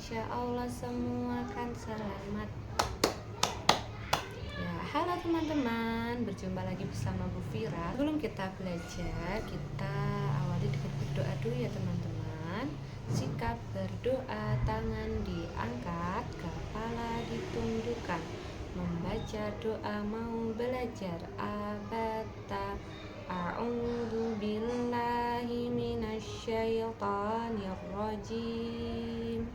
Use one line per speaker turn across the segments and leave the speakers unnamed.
insya Allah semua kan selamat. Ya, halo teman-teman, berjumpa lagi bersama Bu Fira. Sebelum kita belajar, kita awali dengan berdoa dulu ya teman-teman. Sikap berdoa, tangan diangkat, kepala ditundukkan. Membaca doa mau belajar abata. A'udzu billahi minasyaitonir rajim.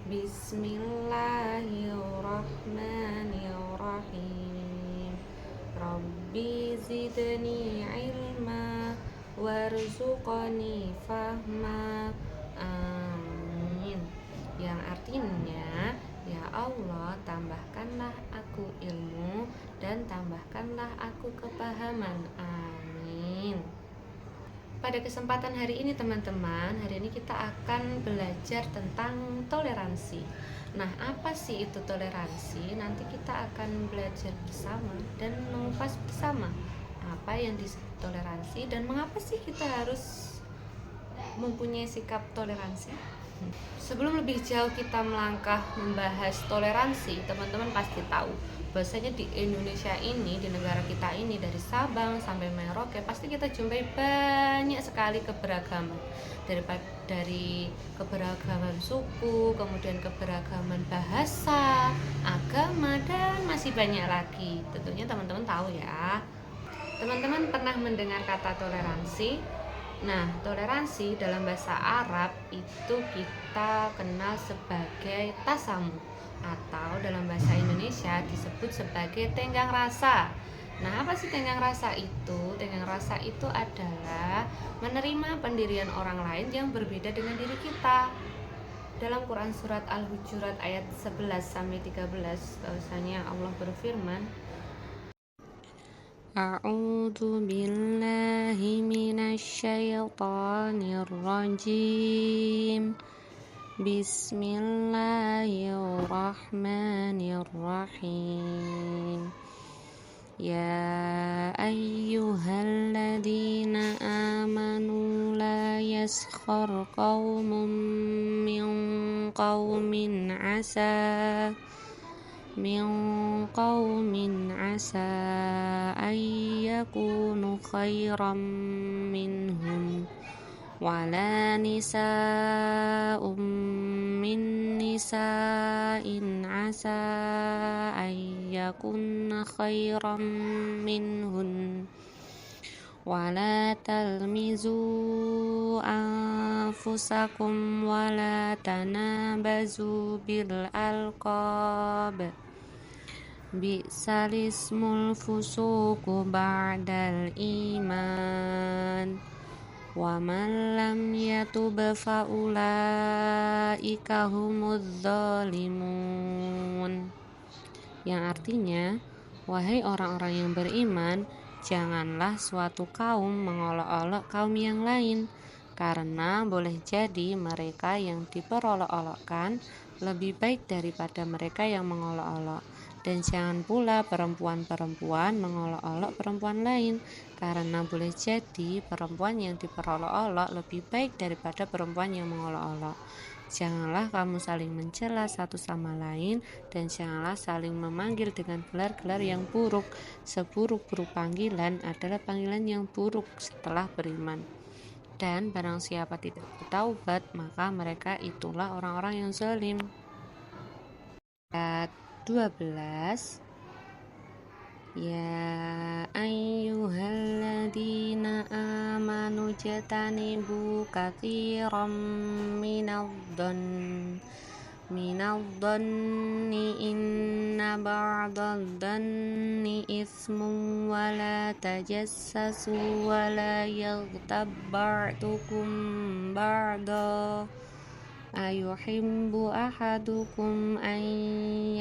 Bismillahirrahmanirrahim. Rabbi zidni ilma warzuqni fahma. Amin. Yang artinya, ya Allah, tambahkanlah aku ilmu dan tambahkanlah aku kepahaman. Amin. Pada kesempatan hari ini teman-teman, hari ini kita akan belajar tentang toleransi. Nah, apa sih itu toleransi? Nanti kita akan belajar bersama dan mengupas bersama apa yang disebut toleransi dan mengapa sih kita harus mempunyai sikap toleransi. Sebelum lebih jauh kita melangkah membahas toleransi, teman-teman pasti tahu bahwasanya di Indonesia ini, di negara kita ini, dari Sabang sampai Merauke, pasti kita jumpai banyak sekali keberagaman, dari keberagaman suku, kemudian keberagaman bahasa, agama, dan masih banyak lagi. Tentunya teman-teman tahu ya. Teman-teman pernah mendengar kata toleransi? Nah, toleransi dalam bahasa Arab itu kita kenal sebagai tasamu, atau dalam bahasa Indonesia disebut sebagai tenggang rasa. Nah, apa sih tenggang rasa itu? Tenggang rasa itu adalah menerima pendirian orang lain yang berbeda dengan diri kita. Dalam Quran surat Al-Hujurat ayat 11 sampai 13, bahwasanya Allah berfirman, A'udzu billahi minasyaitonir rajim. Bismillahirrahmanirrahim. Ya ayyuhalladzina amanu la yaskhar qaumun min qaumin asa ayyakunu khairam minhum wala nisa'um min nisa'in asa ayyakunna khairam minhun wala talmizu anfusakum wala tanabazu bil alqab bi'sal ismul fusuqu ba'dal iman wa man lam yatub fa ulaika humudz zalimun. Yang artinya, wahai orang-orang yang beriman, janganlah suatu kaum mengolok-olok kaum yang lain, karena boleh jadi mereka yang diperolok-olokkan lebih baik daripada mereka yang mengolok-olok. Dan jangan pula perempuan-perempuan mengolok-olok perempuan lain, karena boleh jadi perempuan yang diperolok-olok lebih baik daripada perempuan yang mengolok-olok. Janganlah kamu saling mencela satu sama lain, dan janganlah saling memanggil dengan gelar-gelar yang buruk. Seburuk-buruk panggilan adalah panggilan yang buruk setelah beriman. Dan barang siapa tidak bertaubat, maka mereka itulah orang-orang yang zalim. Ayat 12. Ya ayyuhalladzina amanu jatanibu katsiran minadh-dhanni inna ba'dadh-dhanni ismun wa la tajassasu wa la yaghtab ba'dukum ba'da ayuhibbu ahadukum an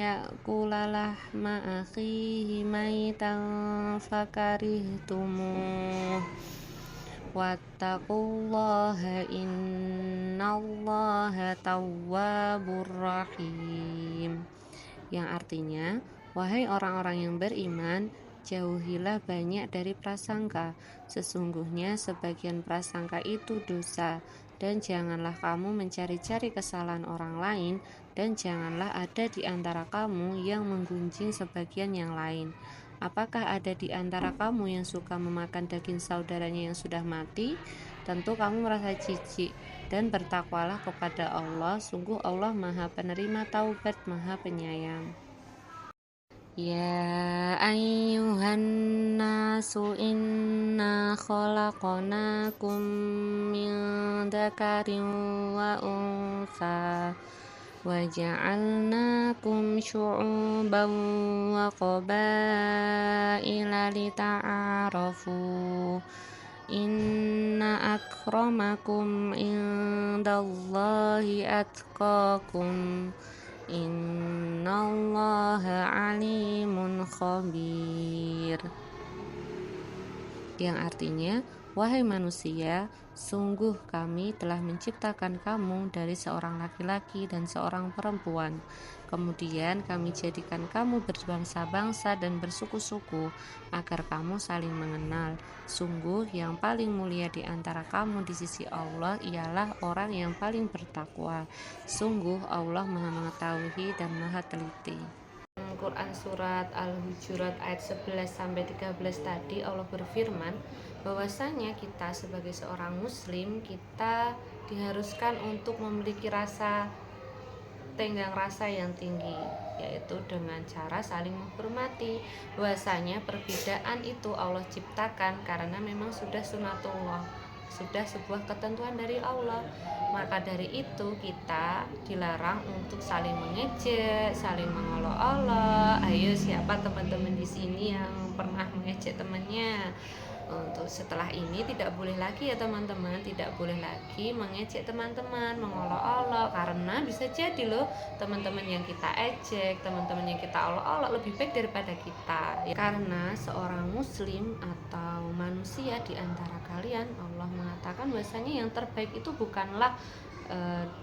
ya'kula lahma akhihi maitan fakarihtumuh wattaqullaha innallaha tawwabur rahim. Yang artinya, wahai orang-orang yang beriman, jauhilah banyak dari prasangka. Sesungguhnya sebagian prasangka itu dosa. dan janganlah kamu mencari-cari kesalahan orang lain, dan janganlah ada di antara kamu yang menggunjing sebagian yang lain. Apakah ada di antara kamu yang suka memakan daging saudaranya yang sudah mati? Tentu kamu merasa jijik, dan bertakwalah kepada Allah, sungguh Allah Maha Penerima Taubat, Maha Penyayang. Ya ayyuhan nasu inna khalaqnakum min dzakarin wa untha wa ja'alnakum syu'uban wa qabaila lita'arafu inna akramakum indallahi atqakum innallaha alimun khabir, yang artinya, wahai manusia, sungguh kami telah menciptakan kamu dari seorang laki-laki dan seorang perempuan. Kemudian kami jadikan kamu berbangsa-bangsa dan bersuku-suku agar kamu saling mengenal. Sungguh yang paling mulia di antara kamu di sisi Allah ialah orang yang paling bertakwa. Sungguh Allah Maha mengetahui dan Maha teliti. Quran surat Al-Hujurat ayat 11-13 tadi Allah berfirman bahwasanya kita sebagai seorang muslim, kita diharuskan untuk memiliki rasa tenggang rasa yang tinggi, yaitu dengan cara saling menghormati. Bahwasanya perbedaan itu Allah ciptakan karena memang sudah sunatullah, sudah sebuah ketentuan dari Allah. Maka dari itu kita dilarang untuk saling mengejek, saling mengolok-olok. Ayo, siapa teman-teman di sini yang pernah mengejek temannya? Untuk setelah ini tidak boleh lagi ya teman-teman, tidak boleh lagi mengejek teman-teman, mengolok-olok, karena bisa jadi loh teman-teman yang kita ejek, teman-teman yang kita olok-olok lebih baik daripada kita. Karena seorang muslim atau manusia di antara kalian, Allah mengatakan bahwasanya yang terbaik itu bukanlah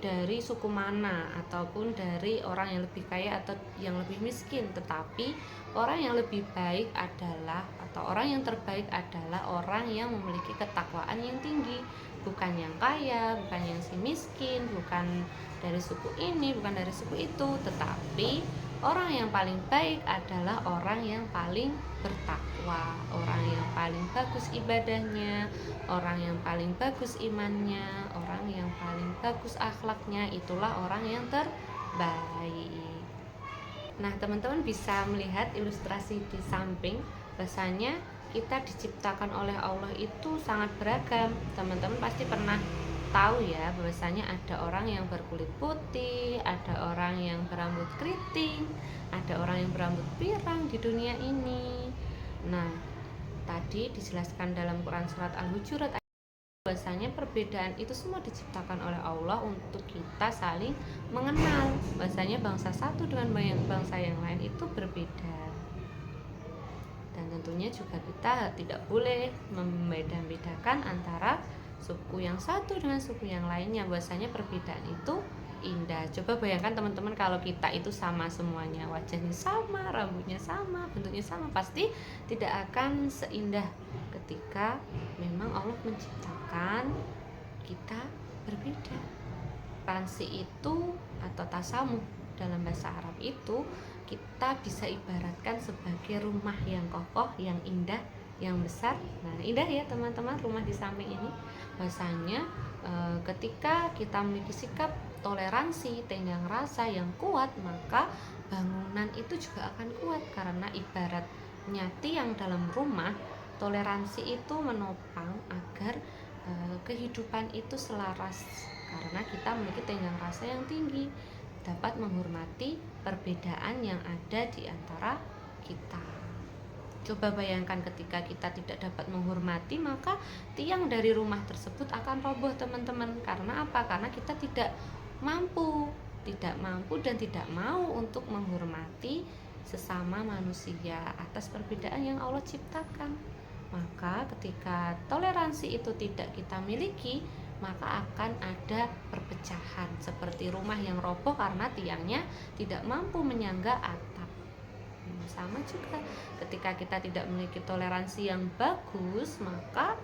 dari suku mana ataupun dari orang yang lebih kaya atau yang lebih miskin, tetapi orang yang lebih baik adalah atau orang yang terbaik adalah orang yang memiliki ketakwaan yang tinggi, bukan yang kaya, bukan yang si miskin, bukan dari suku ini, bukan dari suku itu, tetapi orang yang paling baik adalah orang yang paling bertakwa, orang yang paling bagus ibadahnya, orang yang paling bagus imannya, orang yang paling bagus akhlaknya, itulah orang yang terbaik. Nah, teman-teman bisa melihat ilustrasi di samping, bahwasanya kita diciptakan oleh Allah itu sangat beragam. Teman-teman pasti pernah tahu ya bahwasanya ada orang yang berkulit putih, ada orang yang berambut keriting, ada orang yang berambut pirang di dunia ini. Nah, tadi dijelaskan dalam Quran surat Al-Hujurat bahwasanya perbedaan itu semua diciptakan oleh Allah untuk kita saling mengenal, bahwasanya bangsa satu dengan bangsa yang lain itu berbeda. Dan tentunya juga kita tidak boleh membeda-bedakan antara suku yang satu dengan suku yang lainnya, bahwasanya perbedaan itu indah. Coba bayangkan teman-teman kalau kita itu sama semuanya, wajahnya sama, rambutnya sama, bentuknya sama, pasti tidak akan seindah ketika memang Allah menciptakan kita berbeda. Toleransi itu atau tasamuh dalam bahasa Arab itu kita bisa ibaratkan sebagai rumah yang kokoh, yang indah, yang besar. Nah, indah ya teman-teman rumah di samping ini. Bahwasanya ketika kita memiliki sikap toleransi, tenggang rasa yang kuat, maka bangunan itu juga akan kuat, karena ibaratnya tiang dalam rumah, toleransi itu menopang agar kehidupan itu selaras, karena kita memiliki tenggang rasa yang tinggi, dapat menghormati perbedaan yang ada di antara kita. Coba bayangkan ketika kita tidak dapat menghormati, maka tiang dari rumah tersebut akan roboh teman-teman. Karena apa? Karena kita tidak mampu dan tidak mau untuk menghormati sesama manusia atas perbedaan yang Allah ciptakan. Maka ketika toleransi itu tidak kita miliki, maka akan ada perpecahan seperti rumah yang roboh karena tiangnya tidak mampu menyangga atap. Sama juga ketika kita tidak memiliki toleransi yang bagus, maka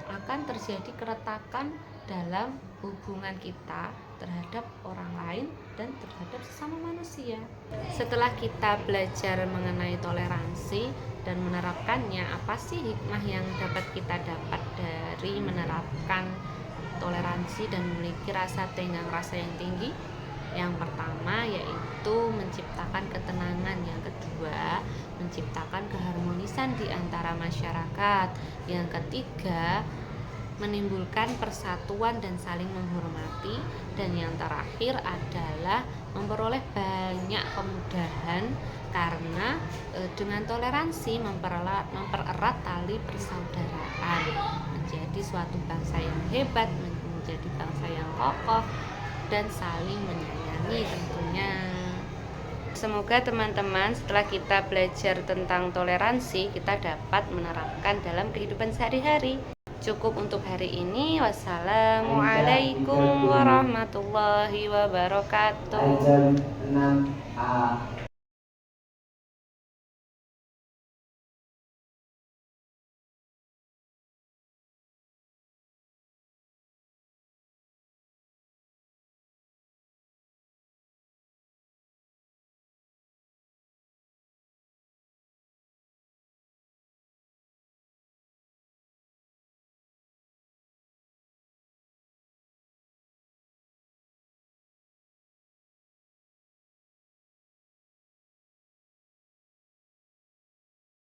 akan terjadi keretakan dalam hubungan kita terhadap orang lain dan terhadap sesama manusia. Setelah kita belajar mengenai toleransi dan menerapkannya, apa sih hikmah yang dapat kita dapat dari menerapkan toleransi dan memiliki rasa tenggang rasa yang tinggi? Yang pertama yaitu menciptakan ketenangan, yang kedua menciptakan keharmonisan di antara masyarakat, yang ketiga menimbulkan persatuan dan saling menghormati, dan yang terakhir adalah memperoleh banyak kemudahan karena dengan toleransi mempererat tali persaudaraan, menjadi suatu bangsa yang hebat, menjadi bangsa yang kokoh dan saling menyayangi tentunya. Semoga teman-teman setelah kita belajar tentang toleransi, kita dapat menerapkan dalam kehidupan sehari-hari. Cukup untuk hari ini. Wassalamualaikum warahmatullahi wabarakatuh.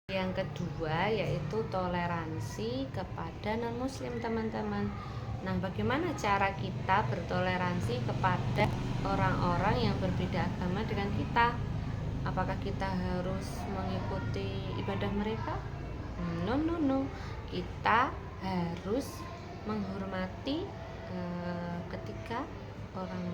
Yang kedua yaitu toleransi kepada non-muslim, teman-teman. Nah, bagaimana cara kita bertoleransi kepada orang-orang yang berbeda agama dengan kita? Apakah kita harus mengikuti ibadah mereka? No. Kita harus menghormati ketika orang